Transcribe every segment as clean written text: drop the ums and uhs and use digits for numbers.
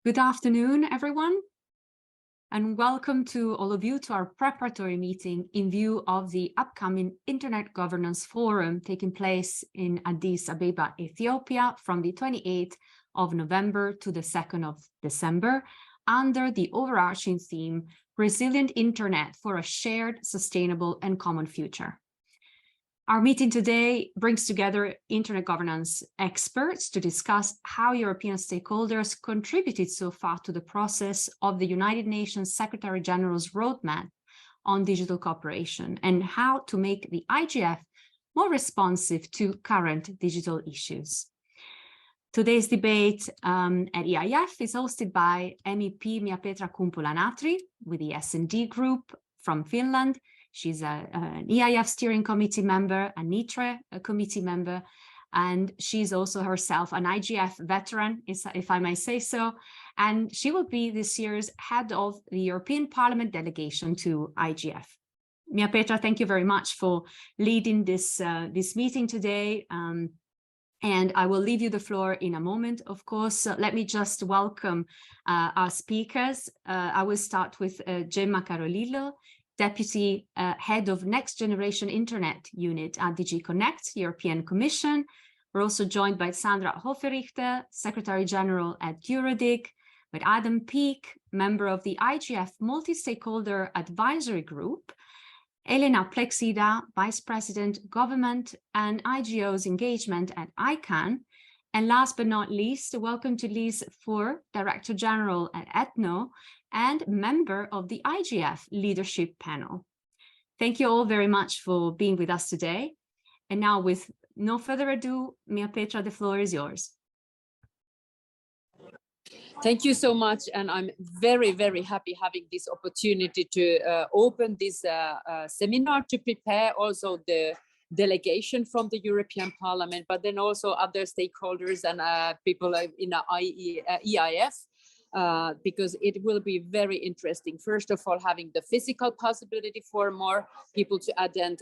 Good afternoon, everyone, and welcome to all of you to our preparatory meeting in view of the upcoming Internet Governance Forum taking place in Addis Ababa, Ethiopia, from the 28th of November to the 2nd of December, under the overarching theme, Resilient Internet for a Shared, Sustainable and Common Future. Our meeting today brings together internet governance experts to discuss how European stakeholders contributed so far to the process of the United Nations Secretary General's roadmap on digital cooperation and how to make the IGF more responsive to current digital issues. Today's debate at EIF is hosted by MEP Mia-Petra Kumpula-Natri with the S&D Group from Finland. She's an EIF steering committee member, a NITRE committee member, and she's also herself an IGF veteran, if I may say so. And she will be this year's head of the European Parliament delegation to IGF. Mia-Petra, thank you very much for leading this meeting today. And I will leave you the floor in a moment, of course. Let me just welcome our speakers. I will start with Gemma Carolillo, Deputy Head of Next Generation Internet Unit at DG Connect, European Commission. We're also joined by Sandra Hoferichter, Secretary General at Eurodig, with Adam Peake, member of the IGF Multi-Stakeholder Advisory Group, Elena Plexida, Vice President, Government and IGO's Engagement at ICANN, and last but not least, welcome to Lise Four, Director General at ETNO, and member of the IGF Leadership Panel. Thank you all very much for being with us today. And now, with no further ado, Mia-Petra, the floor is yours. Thank you so much, and I'm very, very happy having this opportunity to open this seminar to prepare also the delegation from the European Parliament, but then also other stakeholders and people in the EIF. Because it will be very interesting. First of all, having the physical possibility for more people to attend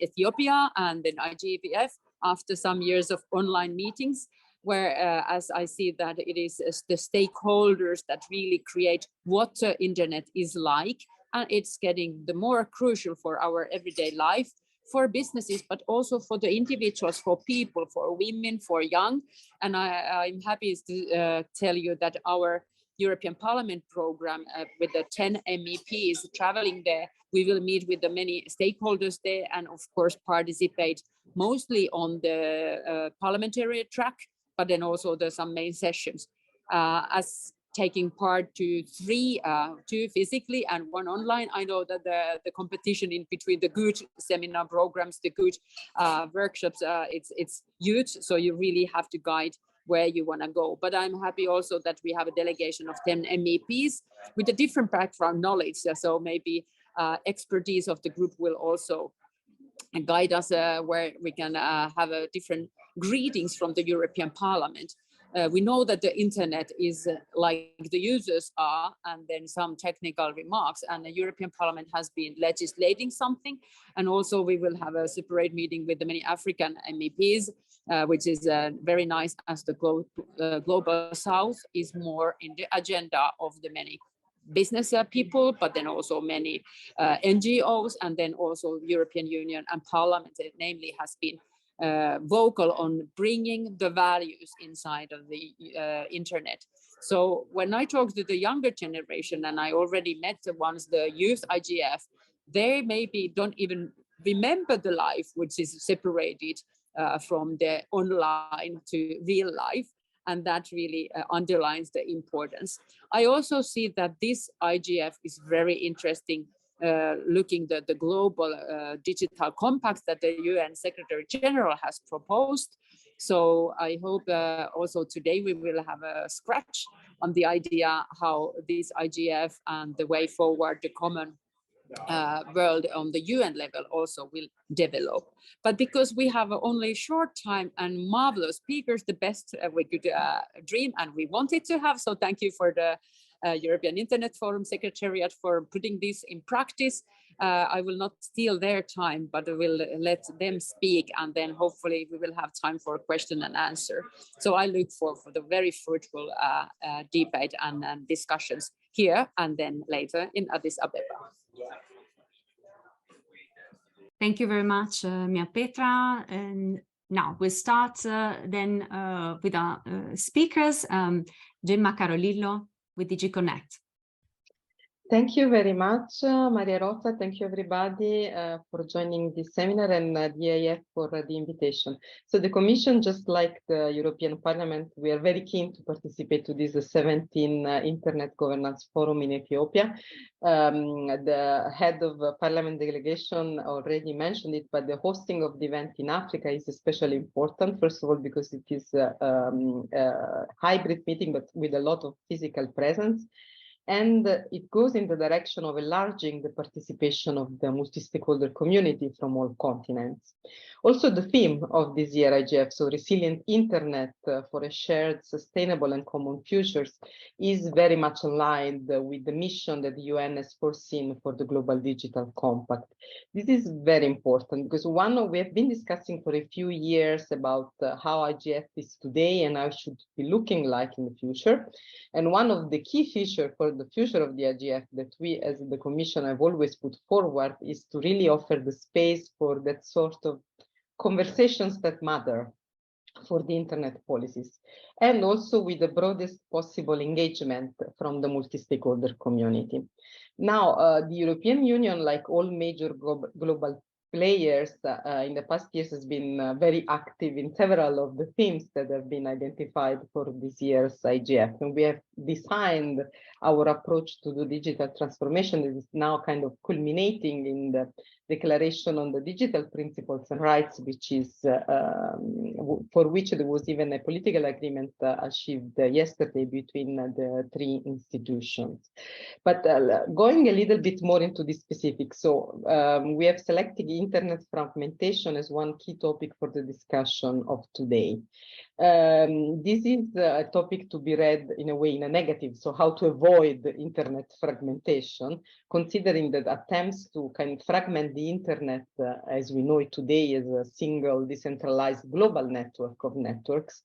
Ethiopia and then IGF after some years of online meetings, where as I see that it is the stakeholders that really create what the internet is like, and it's getting the more crucial for our everyday life, for businesses, but also for the individuals, for people, for women, for young. And I'm happy to tell you that our European Parliament program with the 10 MEPs traveling there, we will meet with the many stakeholders there and of course participate mostly on the parliamentary track, but then also there's some main sessions. As taking part to three, two physically and one online. I know that the competition in between the good seminar programs, the good workshops, it's huge. So you really have to guide where you want to go. But I'm happy also that we have a delegation of 10 MEPs with a different background knowledge. So maybe expertise of the group will also guide us where we can have a different greetings from the European Parliament. We know that the internet is like the users are, and then some technical remarks, and the European Parliament has been legislating something. And also we will have a separate meeting with the many African MEPs, which is very nice as the Global South is more in the agenda of the many business people, but then also many NGOs, and then also European Union and Parliament, namely has been vocal on bringing the values inside of the internet. So when I talk to the younger generation, and I already met the ones, the youth IGF, they maybe don't even remember the life which is separated from the online to real life. And that really underlines the importance. I also see that this IGF is very interesting, looking at the global digital compact that the UN Secretary General has proposed. So I hope also today we will have a scratch on the idea how this IGF and the way forward, the common world on the UN level also will develop. But because we have only short time and marvelous speakers, the best we could dream and we wanted to have. So thank you for the European Internet Forum Secretariat for putting this in practice. I will not steal their time, but I will let them speak, and then hopefully we will have time for a question and answer. So I look for the very fruitful debate and discussions here and then later in Addis Ababa. Thank you very much, Mia Petra. And now we'll start then with our speakers, Gemma Carolillo with DG Connect. Thank you very much, Maria Rosa. Thank you, everybody, for joining this seminar, and the EIF for the invitation. So the Commission, just like the European Parliament, we are very keen to participate to this 17th Internet Governance Forum in Ethiopia. The head of Parliament delegation already mentioned it, but the hosting of the event in Africa is especially important. First of all, because it is a hybrid meeting, but with a lot of physical presence. And it goes in the direction of enlarging the participation of the multi-stakeholder community from all continents. Also, the theme of this year IGF, so resilient internet for a shared, sustainable and common futures, is very much aligned with the mission that the UN has foreseen for the Global Digital Compact. This is very important because we have been discussing for a few years about how IGF is today and how it should be looking like in the future. And one of the key features for the future of the IGF that we as the Commission have always put forward is to really offer the space for that sort of conversations that matter for the internet policies, and also with the broadest possible engagement from the multi-stakeholder community. Now, the European Union, like all major global players in the past years, has been very active in several of the themes that have been identified for this year's IGF. And we have designed our approach to the digital transformation that is now kind of culminating in the Declaration on the Digital Principles and Rights, which is for which there was even a political agreement achieved yesterday between the three institutions. But going a little bit more into the specifics, so we have selected internet fragmentation as one key topic for the discussion of today. This is a topic to be read in a way in a negative, so how to avoid the internet fragmentation, considering that attempts to kind of fragment the internet as we know it today as a single decentralized global network of networks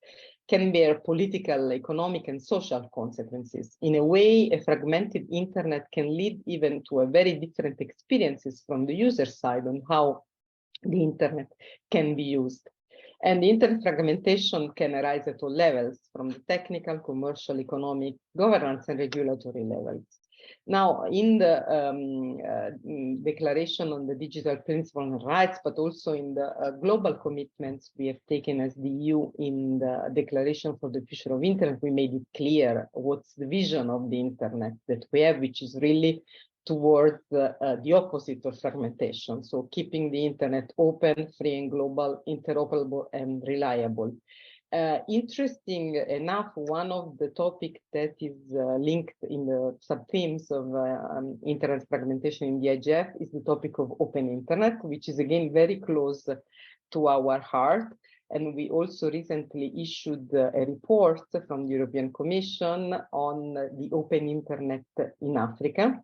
can bear political, economic, and social consequences. In a way, a fragmented internet can lead even to a very different experiences from the user side on how the internet can be used. And the internet fragmentation can arise at all levels, from the technical, commercial, economic, governance, and regulatory levels. Now, in the Declaration on the Digital Principles and Rights, but also in the global commitments we have taken as the EU in the Declaration for the Future of Internet, we made it clear what's the vision of the internet that we have, which is really towards the opposite of fragmentation. So keeping the internet open, free and global, interoperable and reliable. Interesting enough, one of the topics that is linked in the sub-themes of internet fragmentation in the IGF is the topic of open internet, which is again very close to our heart. And we also recently issued a report from the European Commission on the open internet in Africa.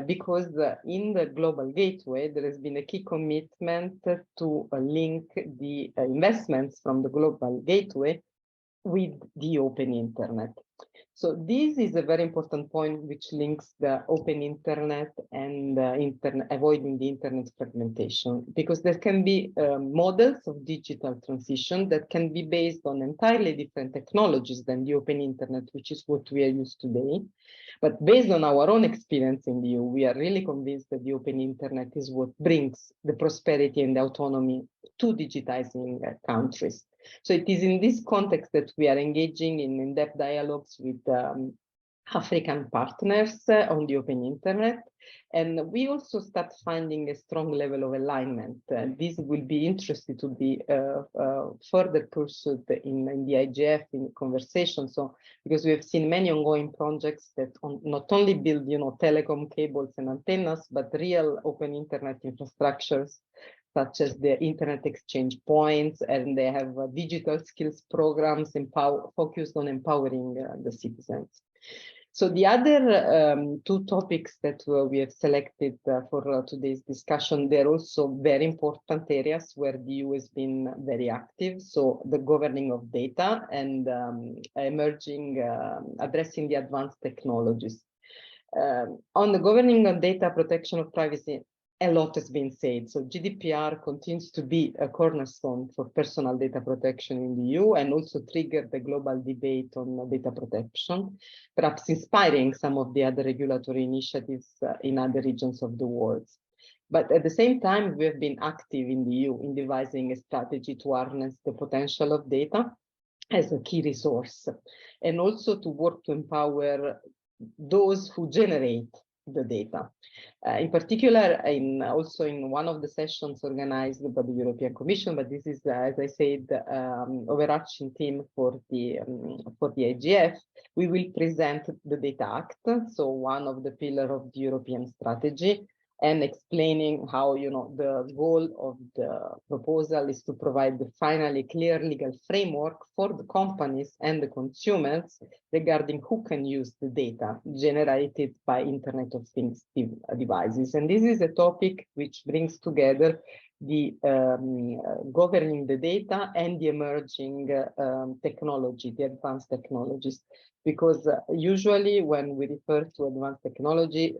Because in the Global Gateway, there has been a key commitment to link the investments from the Global Gateway with the open internet. So this is a very important point which links the open internet and avoiding the internet fragmentation, because there can be models of digital transition that can be based on entirely different technologies than the open internet, which is what we are used today. But based on our own experience in the EU, we are really convinced that the open internet is what brings the prosperity and the autonomy to digitizing countries. So it is in this context that we are engaging in in-depth dialogues with African partners on the open internet. And we also start finding a strong level of alignment. This will be interesting to be further pursued in the IGF in conversation. So, because we have seen many ongoing projects that not only build, telecom cables and antennas, but real open internet infrastructures, such as the internet exchange points, and they have digital skills programs focused on empowering the citizens. So the other two topics that we have selected for today's discussion, they're also very important areas where the EU has been very active. So the governing of data and addressing the advanced technologies. On the governing of data, protection of privacy, a lot has been said. So GDPR continues to be a cornerstone for personal data protection in the EU and also triggered the global debate on data protection, perhaps inspiring some of the other regulatory initiatives in other regions of the world. But at the same time, we have been active in the EU in devising a strategy to harness the potential of data as a key resource, and also to work to empower those who generate the data. In particular, also in one of the sessions organized by the European Commission, but this is, as I said, overarching theme for the IGF, we will present the Data Act, so one of the pillars of the European strategy, and explaining how, the goal of the proposal is to provide the finally clear legal framework for the companies and the consumers regarding who can use the data generated by Internet of Things devices. And this is a topic which brings together the governing the data and the emerging technology, the advanced technologies. Because usually when we refer to advanced technology,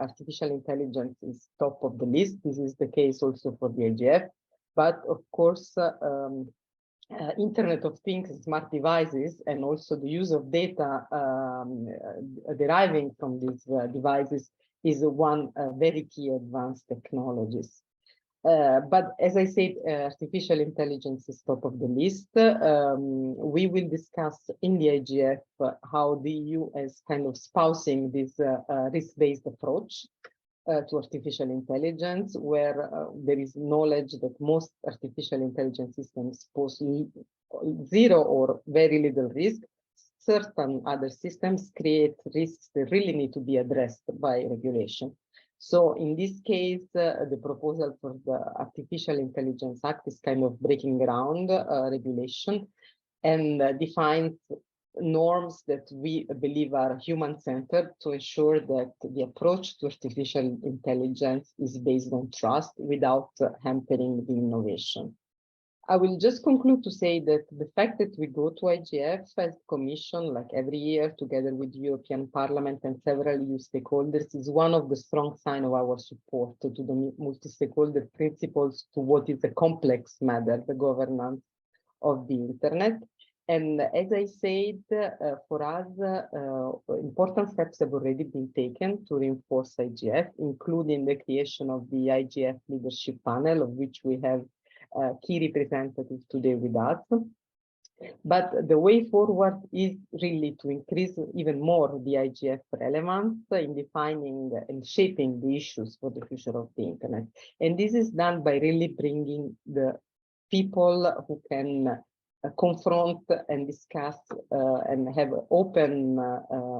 artificial intelligence is top of the list. This is the case also for the IGF. But of course, Internet of Things, smart devices, and also the use of data deriving from these devices is one very key advanced technologies. But as I said, artificial intelligence is top of the list. We will discuss in the IGF how the EU is kind of espousing this risk-based approach to artificial intelligence, where there is knowledge that most artificial intelligence systems pose zero or very little risk. Certain other systems create risks that really need to be addressed by regulation. So in this case, the proposal for the Artificial Intelligence Act is kind of breaking ground regulation and defines norms that we believe are human-centered to ensure that the approach to artificial intelligence is based on trust without hampering the innovation. I will just conclude to say that the fact that we go to IGF as Commission, like every year, together with the European Parliament and several EU stakeholders, is one of the strong signs of our support to the multi-stakeholder principles to what is a complex matter, the governance of the Internet. And as I said, for us, important steps have already been taken to reinforce IGF, including the creation of the IGF Leadership Panel, of which we have key representatives today with us. But the way forward is really to increase even more the IGF relevance in defining and shaping the issues for the future of the Internet. And this is done by really bringing the people who can confront and discuss and have open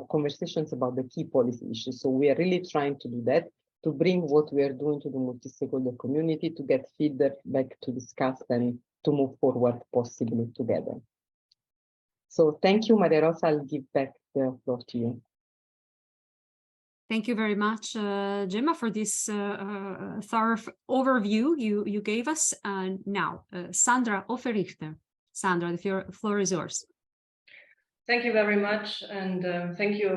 conversations about the key policy issues. So we are really trying to do that, to bring what we are doing to the multi-stakeholder community, to get feedback back, to discuss and to move forward possibly together. So thank you, Maria Rosa. I'll give back the floor to you. Thank you very much, Gemma, for this thorough overview you gave us. And now, Sandra Offerrichter. Sandra, the floor is yours. Thank you very much, and thank you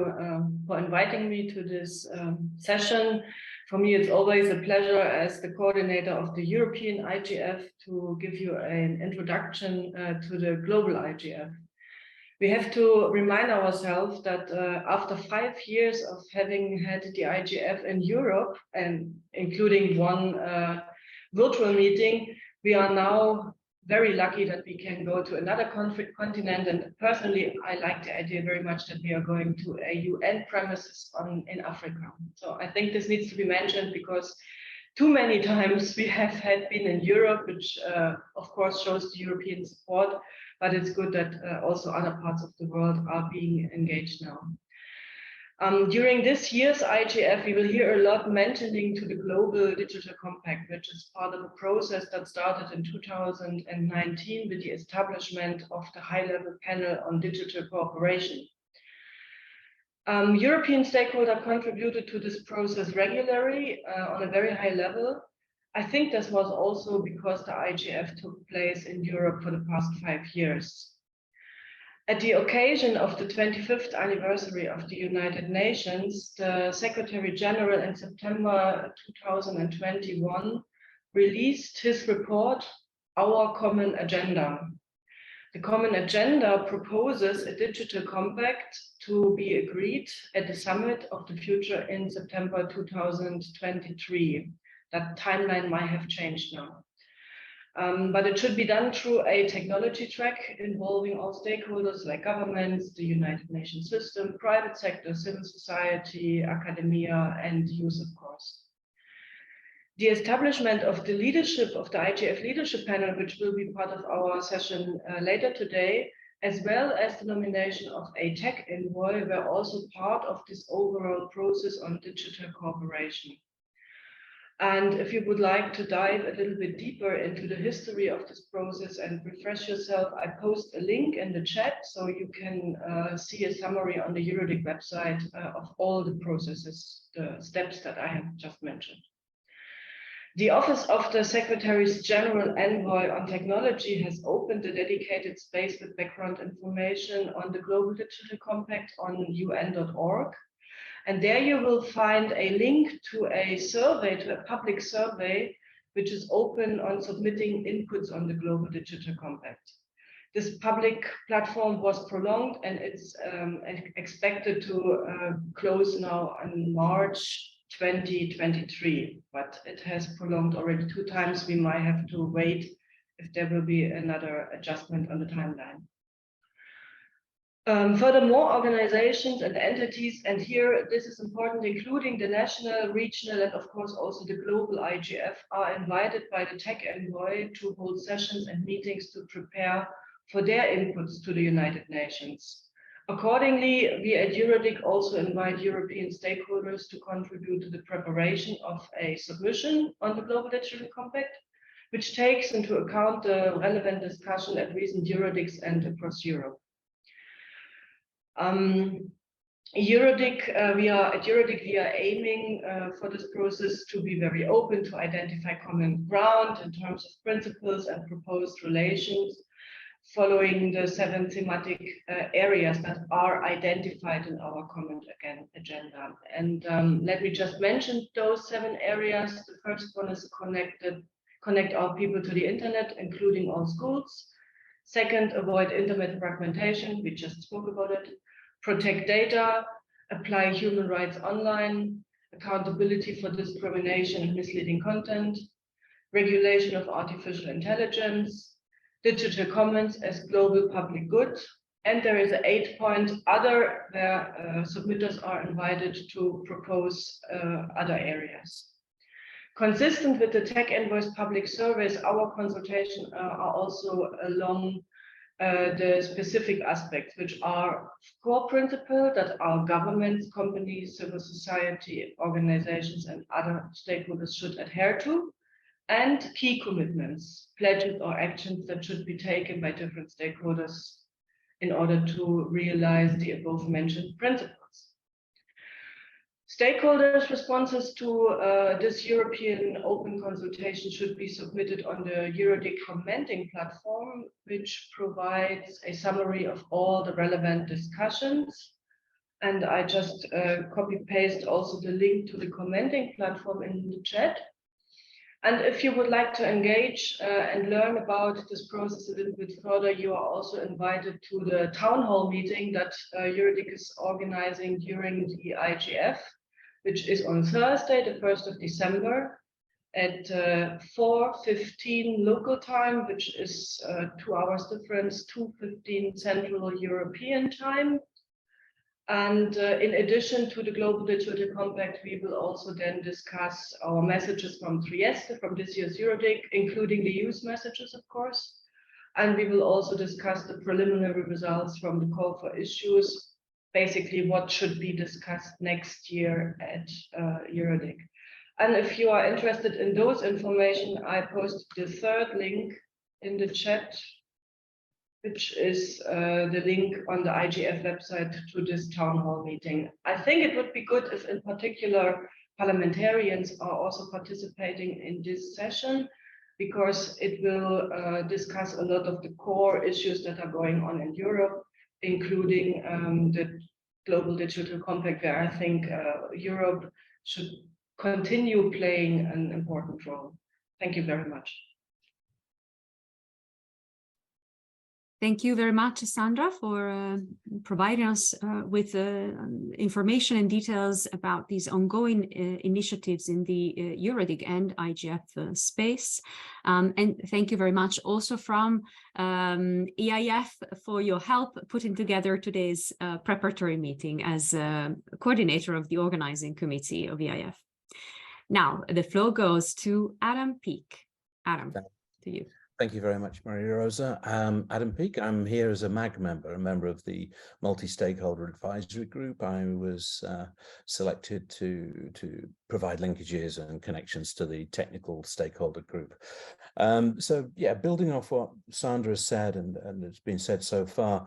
for inviting me to this session. For me, it's always a pleasure as the coordinator of the European IGF to give you an introduction to the global IGF. We have to remind ourselves that after 5 years of having had the IGF in Europe, and including one virtual meeting, we are now very lucky that we can go to another continent. And personally, I like the idea very much that we are going to a UN premises in Africa. So I think this needs to be mentioned because too many times we have been in Europe, which of course shows the European support, but it's good that also other parts of the world are being engaged now. During this year's IGF, we will hear a lot mentioning to the Global Digital Compact, which is part of a process that started in 2019 with the establishment of the high-level panel on digital cooperation. European stakeholders contributed to this process regularly on a very high level. I think this was also because the IGF took place in Europe for the past 5 years. At the occasion of the 25th anniversary of the United Nations, the Secretary General in September 2021 released his report, Our Common Agenda. The Common Agenda proposes a digital compact to be agreed at the Summit of the Future in September 2023. That timeline might have changed now. But it should be done through a technology track involving all stakeholders like governments, the United Nations system, private sector, civil society, academia, and youth, of course. The establishment of the leadership of the IGF leadership panel, which will be part of our session later today, as well as the nomination of a tech envoy, were also part of this overall process on digital cooperation. And if you would like to dive a little bit deeper into the history of this process and refresh yourself, I post a link in the chat so you can see a summary on the Eurodic website of all the processes, the steps that I have just mentioned. The Office of the Secretary General Envoy on Technology has opened a dedicated space with background information on the Global Digital Compact on UN.org. And there you will find a link to a survey, to a public survey, which is open on submitting inputs on the Global Digital Compact. This public platform was prolonged and it's expected to close now on March 2023, but it has prolonged already 2 times. We might have to wait if there will be another adjustment on the timeline. Furthermore, organizations and entities, and here this is important, including the national, regional, and of course also the global IGF, are invited by the tech envoy to hold sessions and meetings to prepare for their inputs to the United Nations. Accordingly, we at Eurodic also invite European stakeholders to contribute to the preparation of a submission on the Global Digital Compact, which takes into account the relevant discussion at recent Eurodics and across Europe. Eurodic, we are aiming for this process to be very open, to identify common ground in terms of principles and proposed relations, following the 7 thematic areas that are identified in our common agenda. And let me just mention those 7 areas. The first one is connect our people to the internet, including all schools. Second, avoid internet fragmentation. We just spoke about it. Protect data, apply human rights online, accountability for discrimination and misleading content, regulation of artificial intelligence, digital commons as global public good, and there is an 8-point other where submitters are invited to propose other areas. Consistent with the Tech Envoy's public surveys, our consultations are also along the specific aspects, which are core principles that our governments, companies, civil society organizations, and other stakeholders should adhere to, and key commitments, pledges or actions that should be taken by different stakeholders in order to realize the above mentioned principles. Stakeholders' responses to this European open consultation should be submitted on the Eurodic commenting platform, which provides a summary of all the relevant discussions. And I just copy-paste also the link to the commenting platform in the chat. And if you would like to engage and learn about this process a little bit further, you are also invited to the town hall meeting that Eurodic is organizing during the IGF, which is on Thursday, the 1st of December at 4:15 local time, which is 2 hours difference, 2:15 Central European time. And in addition to the Global Digital Compact, we will also then discuss our messages from Trieste, from this year's Eurodic, including the youth messages, of course. And we will also discuss the preliminary results from the call for issues, basically what should be discussed next year at Eurodic. And if you are interested in those information, I posted the 3rd link in the chat. which is the link on the IGF website to this town hall meeting. I think it would be good if in particular parliamentarians are also participating in this session, because it will discuss a lot of the core issues that are going on in Europe, including the Global Digital Compact, where I think Europe should continue playing an important role. Thank you very much. Thank you very much, Sandra, for providing us with information and details about these ongoing initiatives in the EuroDig and IGF space. And thank you very much also from EIF for your help putting together today's preparatory meeting as coordinator of the organizing committee of EIF. Now, the floor goes to Adam Peake. Adam, to you. Thank you very much, Maria Rosa. Adam Peake, I'm here as a MAG member, a member of the Multi-Stakeholder Advisory Group. I was selected to provide linkages and connections to the technical stakeholder group. So yeah, building off what Sandra said and it's been said so far,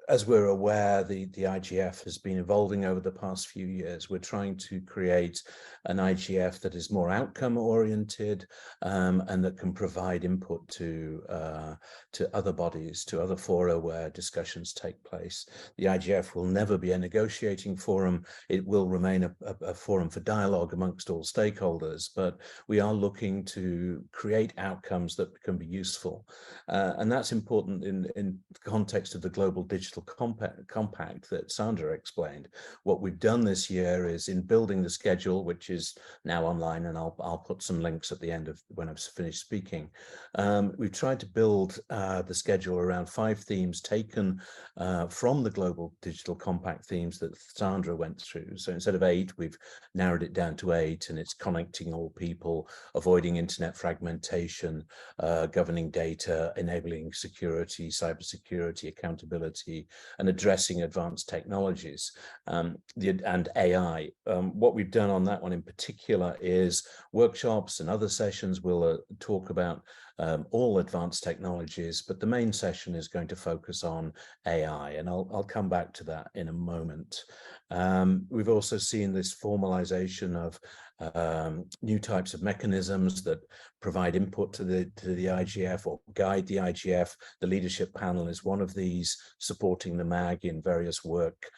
as we're aware, the IGF has been evolving over the past few years. We're trying to create an IGF that is more outcome oriented and that can provide input to other bodies, to other fora where discussions take place. The IGF will never be a negotiating forum. It will remain a forum for dialogue amongst all stakeholders, but we are looking to create outcomes that can be useful. And that's important in the context of the Global Digital Compact that Sandra explained. What we've done this year is in building the schedule, which is now online, and I'll put some links at the end of when I've finished speaking. We've tried to build the schedule around 5 themes taken from the Global Digital Compact themes that Sandra went through. So instead of 8, we've narrowed it down to 8, and it's connecting all people, avoiding internet fragmentation, governing data, enabling security, cybersecurity, accountability, and addressing advanced technologies and AI. What we've done on that one in particular is workshops and other sessions will talk about all advanced technologies, but the main session is going to focus on AI, and I'll come back to that in a moment. We've also seen this formalization of new types of mechanisms that provide input to the IGF or guide the IGF. The leadership panel is one of these, supporting the MAG in various work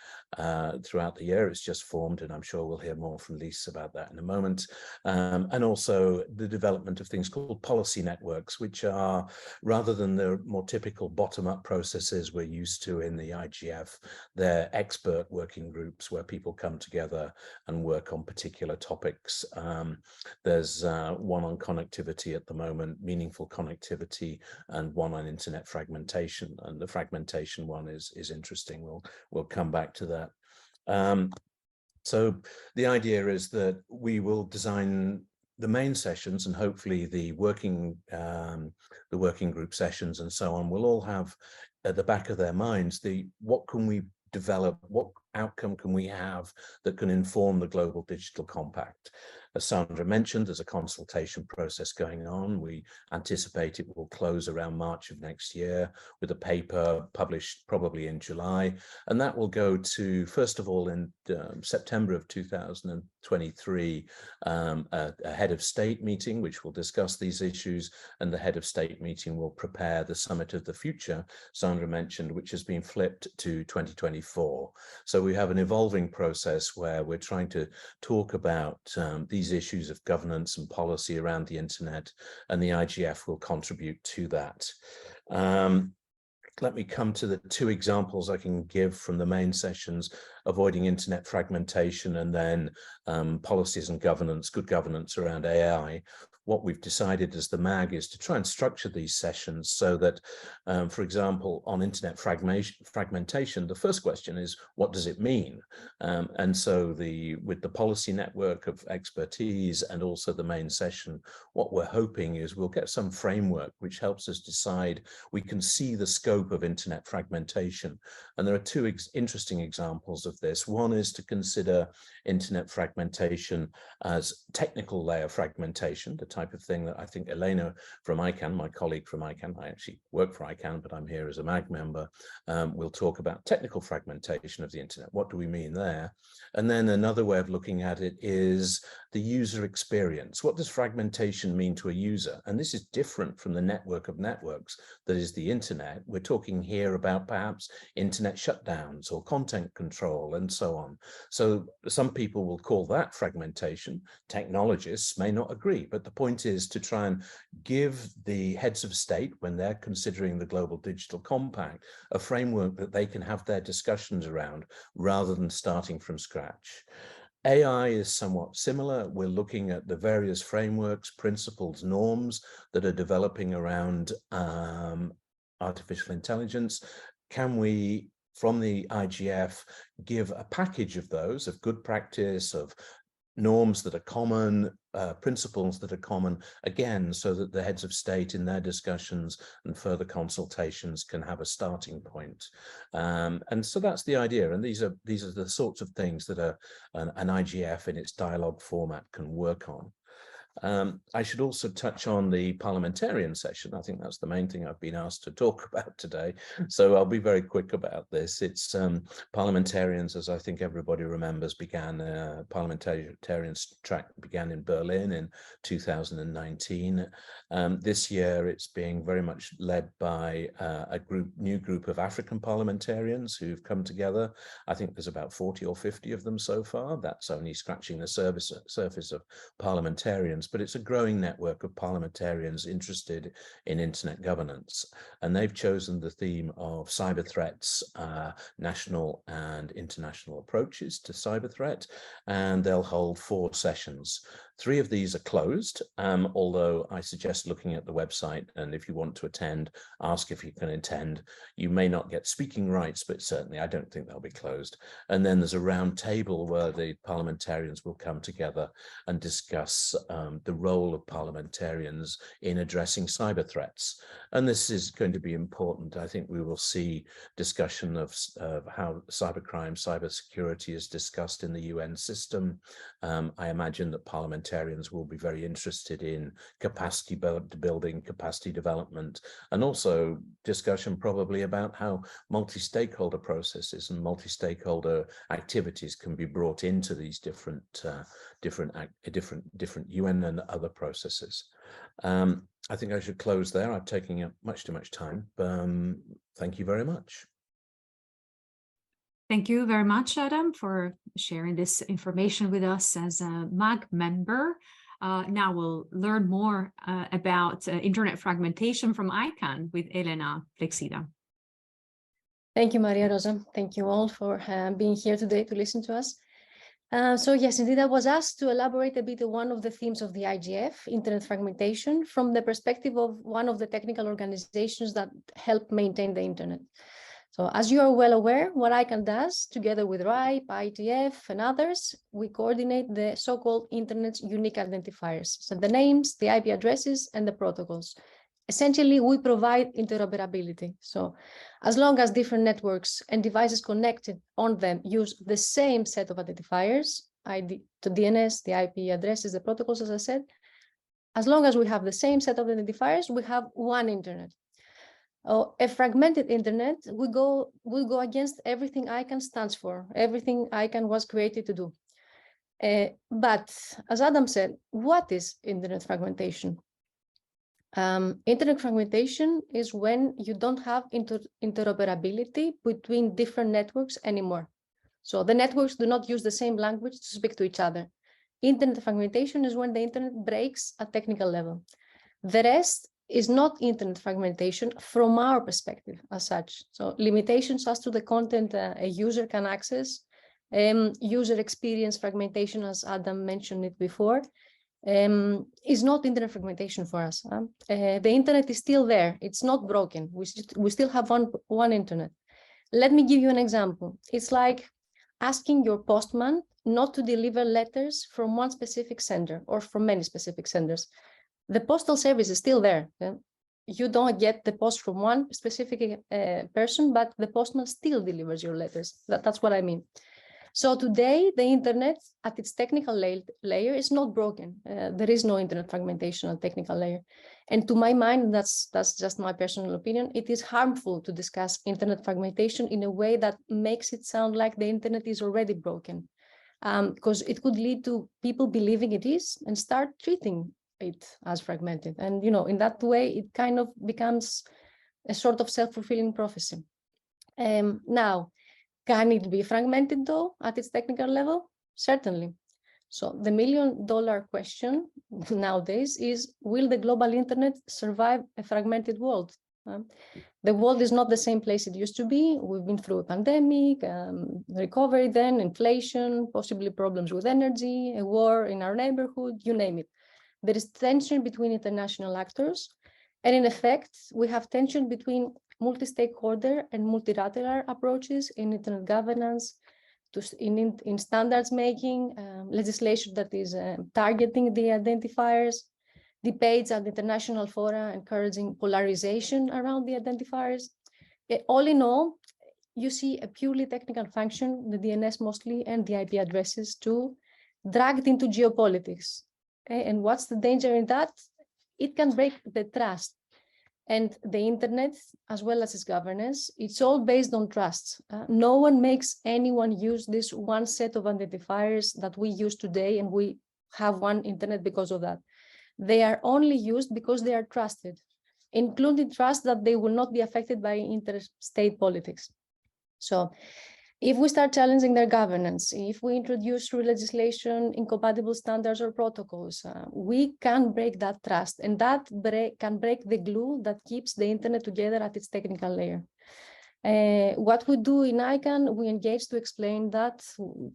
throughout the year. It's just formed, and I'm sure we'll hear more from Lisa about that in a moment. And also the development of things called policy networks, which are, rather than the more typical bottom-up processes we're used to in the IGF, they're expert working groups where people come together and work on particular topics. There's one on connectivity at the moment, meaningful connectivity, and one on internet fragmentation. And the fragmentation one is interesting. We'll come back to that. So the idea is that we will design the main sessions, and hopefully the working group sessions and so on will all have at the back of their minds what can we develop, what outcome can we have that can inform the Global Digital Compact. As Sandra mentioned, there's a consultation process going on. We anticipate it will close around March of next year with a paper published probably in July. And that will go to, first of all, in September of 2023, a head of state meeting, which will discuss these issues. And the head of state meeting will prepare the Summit of the Future, Sandra mentioned, which has been flipped to 2024. So we have an evolving process where we're trying to talk about these issues of governance and policy around the internet, and the IGF will contribute to that. Let me come to the 2 examples I can give from the main sessions: avoiding internet fragmentation, and then policies and governance, good governance around AI. What we've decided as the MAG is to try and structure these sessions so that, for example, on internet fragmentation, the first question is, what does it mean? And so with the policy network of expertise and also the main session, what we're hoping is we'll get some framework which helps us decide, we can see the scope of internet fragmentation. And there are 2 interesting examples of this. One is to consider internet fragmentation as technical layer fragmentation, the type of thing that I think Elena from ICANN, my colleague from ICANN, I actually work for ICANN, but I'm here as a MAG member, will talk about technical fragmentation of the internet. What do we mean there? And then another way of looking at it is the user experience. What does fragmentation mean to a user? And this is different from the network of networks that is the internet. We're talking here about perhaps internet shutdowns or content control and so on. So some people will call that fragmentation. Technologists may not agree, but the point is to try and give the heads of state, when they're considering the Global Digital Compact, a framework that they can have their discussions around rather than starting from scratch. AI is somewhat similar. We're looking at the various frameworks, principles, norms that are developing around artificial intelligence. Can we, from the IGF, give a package of those, of good practice, of norms that are common, principles that are common, again, so that the heads of state in their discussions and further consultations can have a starting point. And so that's the idea. And these are the sorts of things that an IGF in its dialogue format can work on. I should also touch on the parliamentarian session. I think that's the main thing I've been asked to talk about today. So I'll be very quick about this. It's parliamentarians, as I think everybody remembers, parliamentarian track began in Berlin in 2019. This year, it's being very much led by a new group of African parliamentarians who've come together. I think there's about 40 or 50 of them so far. That's only scratching the surface of parliamentarians, but it's a growing network of parliamentarians interested in internet governance. And they've chosen the theme of cyber threats, national and international approaches to cyber threat, and they'll hold 4 sessions. 3 of these are closed, although I suggest looking at the website, and if you want to attend, ask if you can attend. You may not get speaking rights, but certainly I don't think they'll be closed. And then there's a round table where the parliamentarians will come together and discuss the role of parliamentarians in addressing cyber threats. And this is going to be important. I think we will see discussion of how cybercrime, cybersecurity is discussed in the UN system. I imagine that parliamentarians will be very interested in capacity building, capacity development, and also discussion probably about how multi-stakeholder processes and multi-stakeholder activities can be brought into these different UN and other processes. I think I should close there. I've taken up much too much time. Thank you very much. Thank you very much, Adam, for sharing this information with us as a MAG member. Now we'll learn more about internet fragmentation from ICANN with Elena Flexida. Thank you, Maria Rosa. Thank you all for being here today to listen to us. So yes, indeed, I was asked to elaborate a bit on one of the themes of the IGF, internet fragmentation, from the perspective of one of the technical organizations that help maintain the internet. So as you are well aware, what ICANN does, together with RIPE, IGF, and others, we coordinate the so-called internet's unique identifiers, so the names, the IP addresses, and the protocols. Essentially, we provide interoperability. So as long as different networks and devices connected on them use the same set of identifiers, the DNS, the IP addresses, the protocols, as I said, as long as we have the same set of identifiers, we have one internet. A fragmented internet will go against everything ICANN stands for, everything ICANN was created to do. But as Adam said, what is internet fragmentation? Internet fragmentation is when you don't have interoperability between different networks anymore. So the networks do not use the same language to speak to each other. Internet fragmentation is when the internet breaks at technical level. The rest is not internet fragmentation from our perspective as such. So limitations as to the content a user can access, user experience fragmentation, as Adam mentioned it before, is not internet fragmentation for us. The internet is still there. It's not broken. We still have one internet. Let me give you an example. It's like asking your postman not to deliver letters from one specific sender or from many specific senders. The postal service is still there. You don't get the post from one specific person, but the postman still delivers your letters. That's what I mean. So today, the internet at its technical layer is not broken. There is no internet fragmentation at technical layer. And to my mind, that's just my personal opinion, it is harmful to discuss internet fragmentation in a way that makes it sound like the internet is already broken. Because it could lead to people believing it is and start treating it as fragmented. And, in that way, it kind of becomes a sort of self-fulfilling prophecy. Now, can it be fragmented though at its technical level? Certainly. So the $1 million question nowadays is, will the global internet survive a fragmented world? The world is not the same place it used to be. We've been through a pandemic, recovery then, inflation, possibly problems with energy, a war in our neighborhood, you name it. There is tension between international actors. And in effect, we have tension between multi-stakeholder and multilateral approaches in internet governance, in standards making, legislation that is targeting the identifiers, debates at international fora encouraging polarization around the identifiers. All in all, you see a purely technical function, the DNS mostly, and the IP addresses too, dragged into geopolitics. Okay? And what's the danger in that? It can break the trust. And the internet, as well as its governance, it's all based on trust. No one makes anyone use this one set of identifiers that we use today, and we have one internet because of that. They are only used because they are trusted, including trust that they will not be affected by interstate politics. So if we start challenging their governance, if we introduce through legislation incompatible standards or protocols, we can break that trust, and that can break the glue that keeps the internet together at its technical layer. What we do in ICANN, we engage to explain that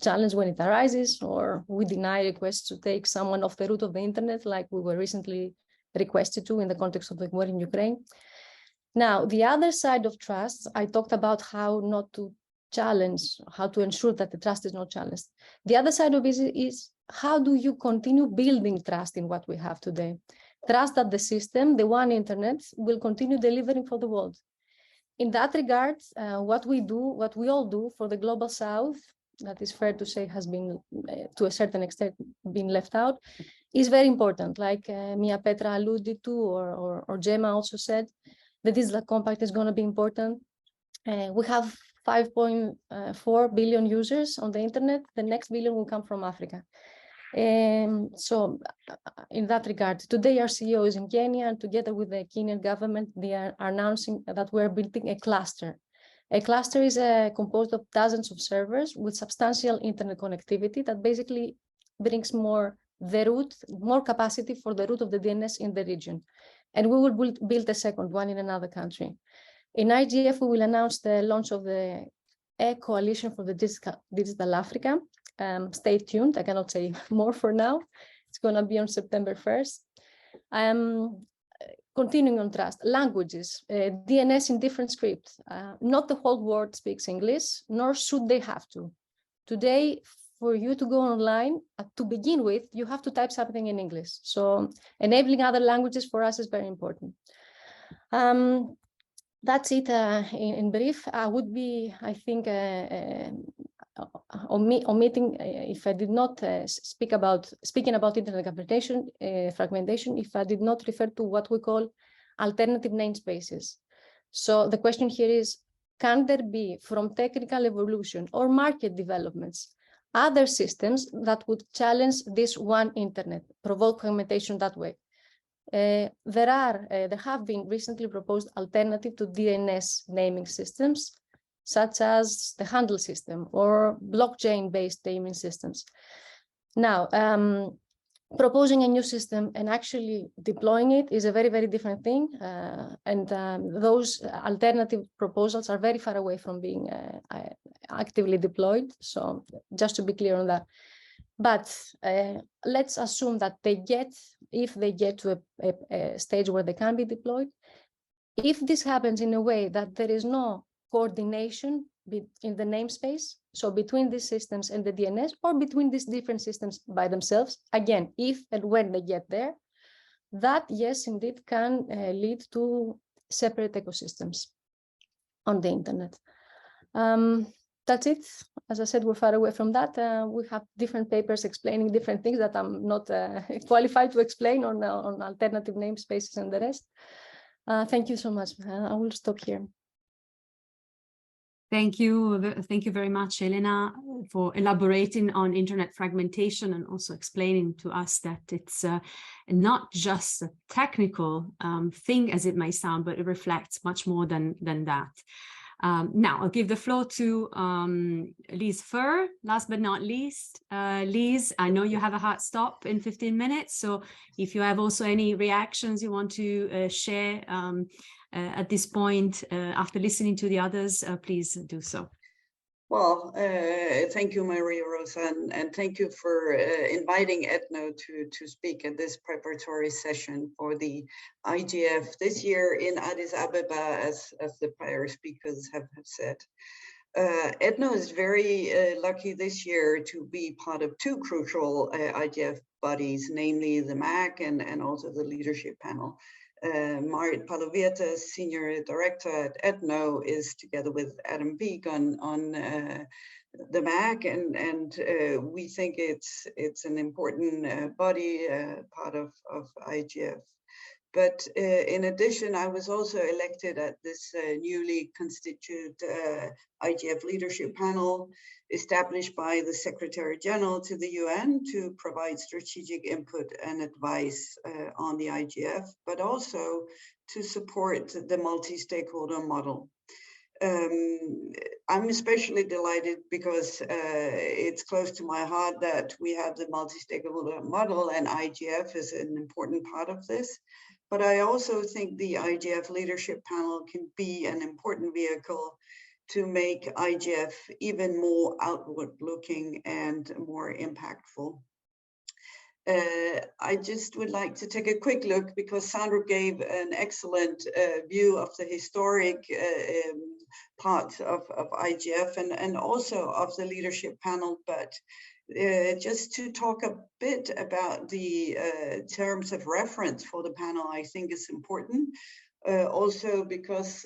challenge when it arises, or we deny requests to take someone off the root of the internet, like we were recently requested to in the context of the war in Ukraine. Now, the other side of trust, I talked about how not to challenge, how to ensure that the trust is not challenged. The other side of it is how do you continue building trust in what we have today? Trust that the system, the one internet, will continue delivering for the world. In that regard, what we all do for the global south, that is fair to say has been, to a certain extent, been left out, is very important. Like Mia Petra alluded to, or Gemma also said, the digital compact is going to be important. We have 5.4 billion users on the internet. The next billion will come from Africa. So in that regard, today our CEO is in Kenya, and together with the Kenyan government, they are announcing that we're building a cluster. A cluster is composed of dozens of servers with substantial internet connectivity that basically brings more capacity for the root of the DNS in the region. And we will build a second one in another country. In IGF, we will announce the launch of the Coalition for the Digital Africa. Stay tuned. I cannot say more for now. It's going to be on September 1st. Continuing on trust, languages, DNS in different scripts. Not the whole world speaks English, nor should they have to. Today, for you to go online, to begin with, you have to type something in English. So enabling other languages for us is very important. That's it in brief. I would be, I think, omitting if I did not speaking about internet fragmentation, if I did not refer to what we call alternative namespaces. So the question here is, can there be, from technical evolution or market developments, other systems that would challenge this one internet, provoke fragmentation that way? There have been recently proposed alternative to DNS naming systems, such as the handle system or blockchain-based naming systems. Now, proposing a new system and actually deploying it is a very, very different thing. Those alternative proposals are very far away from being actively deployed. So just to be clear on that. But let's assume that if they get to a stage where they can be deployed, if this happens in a way that there is no coordination in the namespace, so between these systems and the DNS, or between these different systems by themselves, again, if and when they get there, that, yes, indeed, can lead to separate ecosystems on the internet. that's it. As I said, we're far away from that. We have different papers explaining different things that I'm not qualified to explain on alternative namespaces and the rest. Thank you so much. I will stop here. Thank you very much, Elena, for elaborating on internet fragmentation and also explaining to us that it's not just a technical thing as it may sound, but it reflects much more than that. Now I'll give the floor to Lise Fur, last but not least. Lise, I know you have a hard stop in 15 minutes, so if you have also any reactions you want to share at this point after listening to the others, please do so. Well, thank you, Maria Rosa, and thank you for inviting Ethno to speak at this preparatory session for the IGF this year in Addis Ababa, as the prior speakers have said. Ethno is very lucky this year to be part of two crucial IGF bodies, namely the MAC and also the leadership panel. Marit Palovirta, Senior Director at Ethno, is together with Adam Peak on the MAC, and we think it's an important body, part of IGF. But in addition, I was also elected at this newly constituted IGF leadership panel established by the Secretary General to the UN to provide strategic input and advice on the IGF, but also to support the multi-stakeholder model. I'm especially delighted because it's close to my heart that we have the multi-stakeholder model, and IGF is an important part of this. But I also think the IGF leadership panel can be an important vehicle to make IGF even more outward looking and more impactful. I just would like to take a quick look because Sandro gave an excellent view of the historic part of IGF and also of the leadership panel, but just to talk a bit about the terms of reference for the panel, I think is important. Also because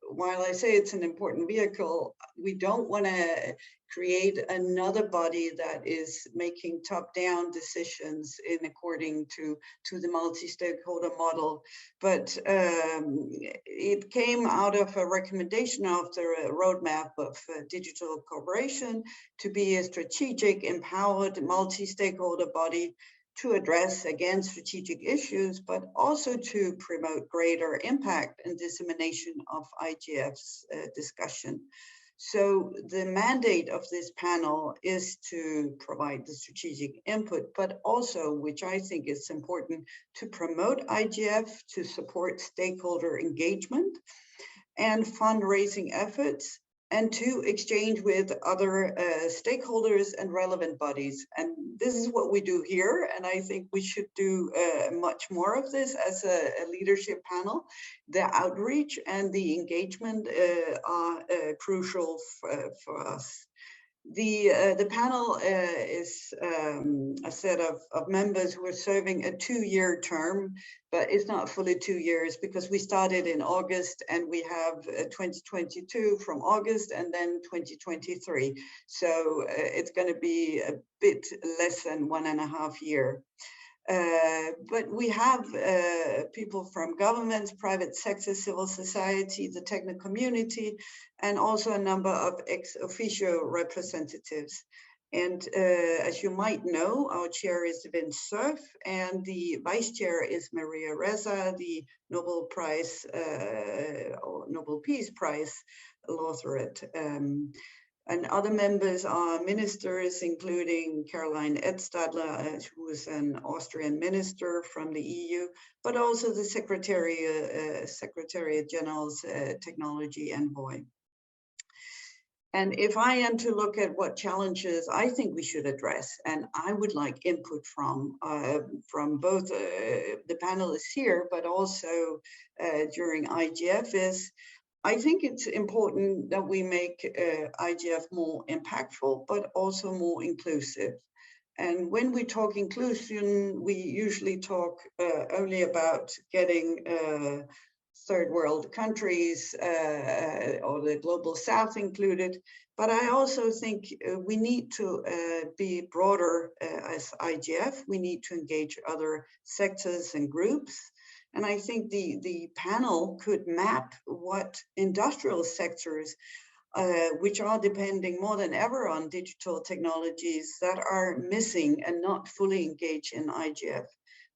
while I say it's an important vehicle, we don't want to create another body that is making top-down decisions in according to the multi-stakeholder model. But it came out of a recommendation of the roadmap of digital cooperation to be a strategic, empowered, multi-stakeholder body to address, again, strategic issues, but also to promote greater impact and dissemination of IGF's discussion. So the mandate of this panel is to provide the strategic input, but also, which I think is important, to promote IGF, to support stakeholder engagement and fundraising efforts, and to exchange with other stakeholders and relevant bodies. And this is what we do here. And I think we should do much more of this as a leadership panel. The outreach and the engagement are crucial for us. The panel is a set of members who are serving a 2-year term, but it's not fully 2 years because we started in August and we have 2022 from August and then 2023. So it's going to be a bit less than 1.5 years. But we have people from governments, private sector, civil society, the technical community, and also a number of ex-officio representatives. And as you might know, our chair is Vince Cerf, and the vice chair is Maria Reza, the Nobel Peace Prize laureate. And other members are ministers, including Caroline Edstadler, who is an Austrian minister from the EU, but also the Secretariat General's technology envoy. And if I am to look at what challenges I think we should address, and I would like input from both the panelists here, but also during IGF, is I think it's important that we make IGF more impactful, but also more inclusive. And when we talk inclusion, we usually talk only about getting third world countries or the global south included. But I also think we need to be broader as IGF. We need to engage other sectors and groups. And I think the panel could map what industrial sectors, which are depending more than ever on digital technologies, that are missing and not fully engaged in IGF.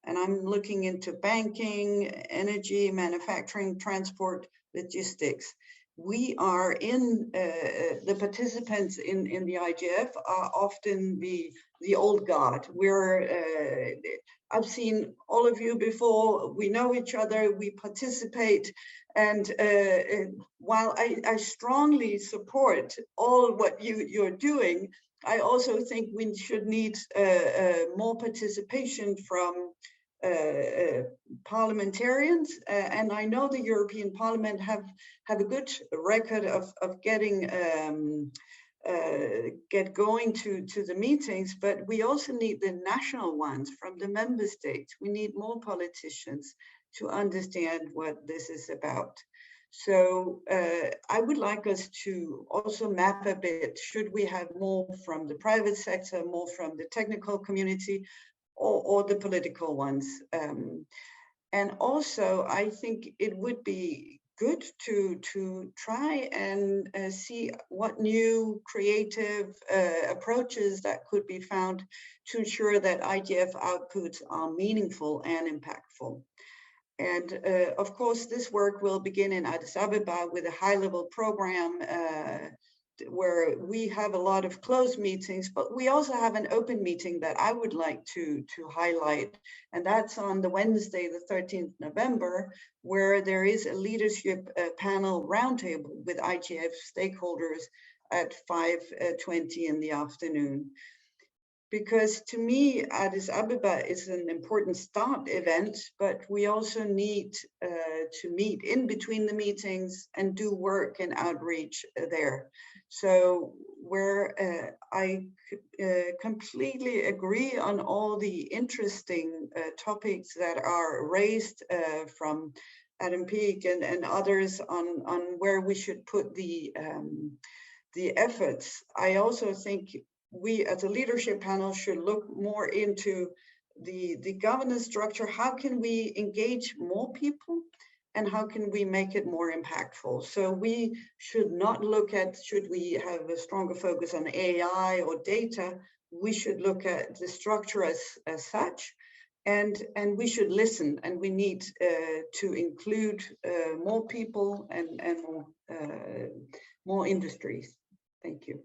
And I'm looking into banking, energy, manufacturing, transport, logistics. We are in, the participants in the IGF are often the old guard. I've seen all of you before, we know each other, we participate. And while I strongly support all what you're doing, I also think we should need more participation from parliamentarians, and I know the European Parliament have a good record of getting get going to the meetings, but we also need the national ones from the member states. We need more politicians to understand what this is about. So I would like us to also map a bit, should we have more from the private sector, more from the technical community, or the political ones. And also, I think it would be good to try and see what new creative approaches that could be found to ensure that IGF outputs are meaningful and impactful. And of course, this work will begin in Addis Ababa with a high-level program where we have a lot of closed meetings, but we also have an open meeting that I would like to highlight. And that's on the Wednesday, the 13th November, where there is a leadership panel roundtable with IGF stakeholders at 5:20 in the afternoon. Because to me, Addis Ababa is an important start event, but we also need to meet in between the meetings and do work and outreach there. So where I completely agree on all the interesting topics that are raised from Adam Peak and others on where we should put the efforts. I also think we as a leadership panel should look more into the governance structure. How can we engage more people and how can we make it more impactful? So we should not look at, should we have a stronger focus on AI or data? We should look at the structure as such, and we should listen, and we need to include more people and more industries. Thank you.